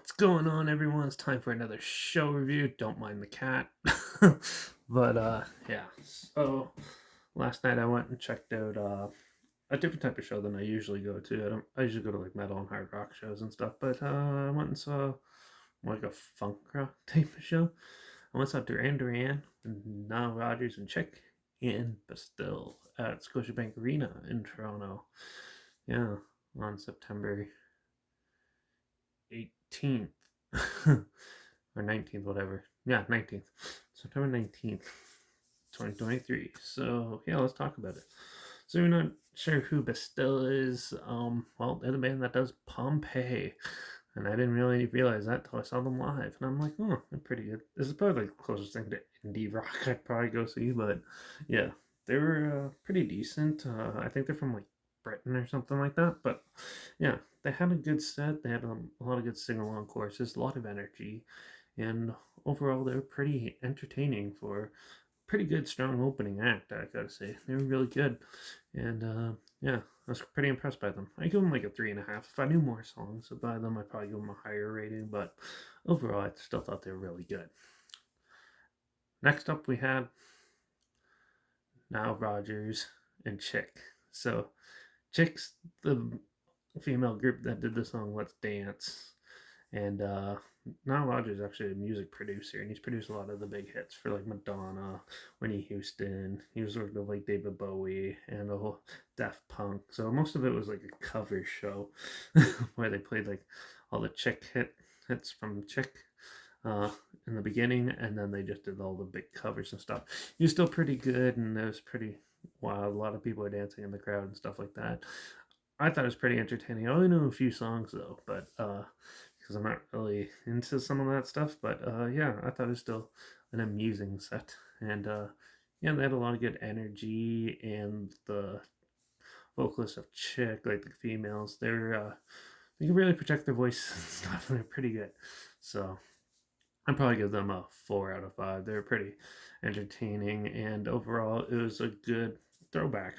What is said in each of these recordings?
What's going on, everyone? It's time for another show review. Don't mind the cat. But yeah. So last night I went and checked out a different type of show than I usually go to. I usually go to like metal and hard rock shows and stuff, but I went and saw more like a funk rock type of show. I went and saw Duran, and Nile, Rodgers, and Chic in Bastille at Scotiabank Arena in Toronto. Yeah, on September 18th or 19th, whatever. Yeah, 19th. September 19th, 2023. So, yeah, let's talk about it. So, you're not sure who Bastille is. Well, they're the band that does Pompeii. And I didn't really realize that until I saw them live. And I'm like, oh, they're pretty good. This is probably like the closest thing to indie rock I'd probably go see. But yeah, they were pretty decent. I think they're from like Britain or something like that. But yeah, they had a good set. They had a lot of good sing along choruses, a lot of energy. And overall, they were pretty entertaining for pretty good, strong opening act, I gotta say. They were really good. And yeah, I was pretty impressed by them. I give them like a 3.5. If I knew more songs by them, I'd probably give them a higher rating, but overall, I still thought they were really good. Next up, we had Nile, Rodgers, and Chic. So, Chic's the female group that did the song Let's Dance. And Nile Rodgers is actually a music producer, and he's produced a lot of the big hits for like Madonna, Whitney Houston. He was working with like David Bowie and the whole Daft Punk. So most of it was like a cover show where they played like all the Chic hits from Chic in the beginning, and then they just did all the big covers and stuff. He was still pretty good, and it was pretty wild. A lot of people were dancing in the crowd and stuff like that. I thought it was pretty entertaining. I only know a few songs though, but because I'm not really into some of that stuff. But yeah, I thought it was still an amusing set, and yeah, they had a lot of good energy, and the vocalists of Chic, like the females, they can really protect their voice and stuff, and they're pretty good. So I'd probably give them a 4 out of 5. They're pretty entertaining, and overall, it was a good throwback.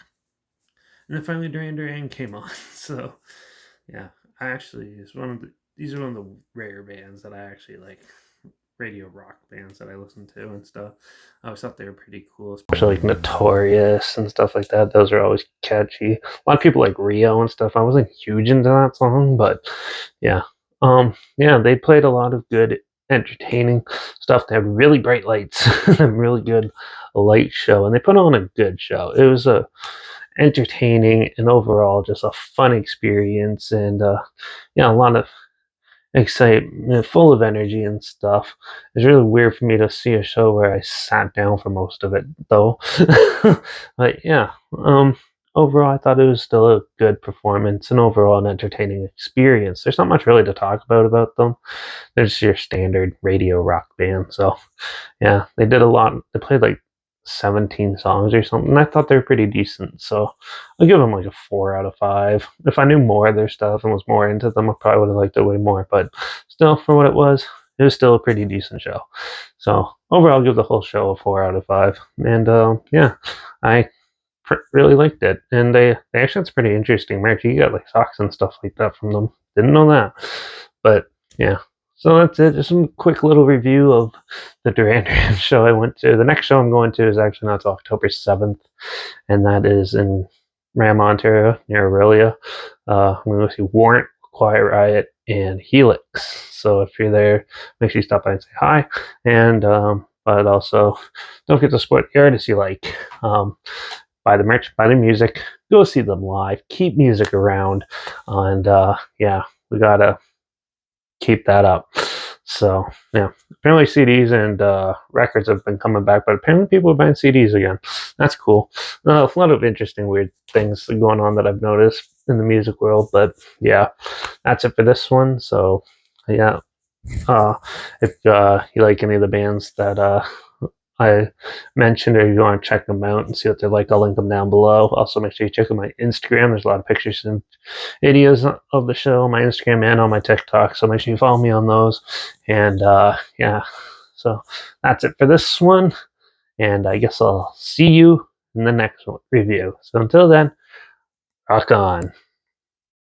And then finally, Duran came on. So yeah, I actually these are one of the rare bands that I actually like. Radio rock bands that I listen to and stuff. I always thought they were pretty cool, especially like Notorious and stuff like that. Those are always catchy. A lot of people like Rio and stuff. I wasn't huge into that song, but yeah. Yeah, they played a lot of good entertaining stuff. They had really bright lights and really good light show, and they put on a good show. It was a entertaining and overall just a fun experience, and yeah, a lot of excitement, full of energy and stuff. It's really weird for me to see a show where I sat down for most of it, though. But yeah, overall, I thought it was still a good performance and overall an entertaining experience. There's not much really to talk about them. They're just your standard radio rock band. So yeah, they did a lot. They played like 17 songs or something. I thought they were pretty decent. So I'll give them like a 4 out of 5. If I knew more of their stuff and was more into them, I probably would have liked it way more. But still, for what it was still a pretty decent show. So overall, I'll give the whole show a 4 out of 5. And yeah, I really liked it. And they actually had some pretty interesting merch. You got like socks and stuff like that from them. Didn't know that. But yeah. So that's it. Just some quick little review of the Duran show I went to. The next show I'm going to is actually not until October 7th, and that is in Ram, Ontario, near Aurelia. I'm going to see Warrant, Quiet Riot, and Helix. So if you're there, make sure you stop by and say hi. And but also, don't get to support the artists you like. Buy the merch, buy their music, go see them live, keep music around, and yeah, we gotta keep that up. So yeah, apparently CDs and records have been coming back, but apparently people are buying CDs again. That's cool. A lot of interesting, weird things going on that I've noticed in the music world. But yeah, that's it for this one. So yeah, if you like any of the bands that I mentioned, or you want to check them out and see what they're like, I'll link them down below. Also, make sure you check out my Instagram. There's a lot of pictures and videos of the show on my Instagram and on my TikTok, so make sure you follow me on those. And yeah, so that's it for this one, and I guess I'll see you in the next review. So until then, rock on.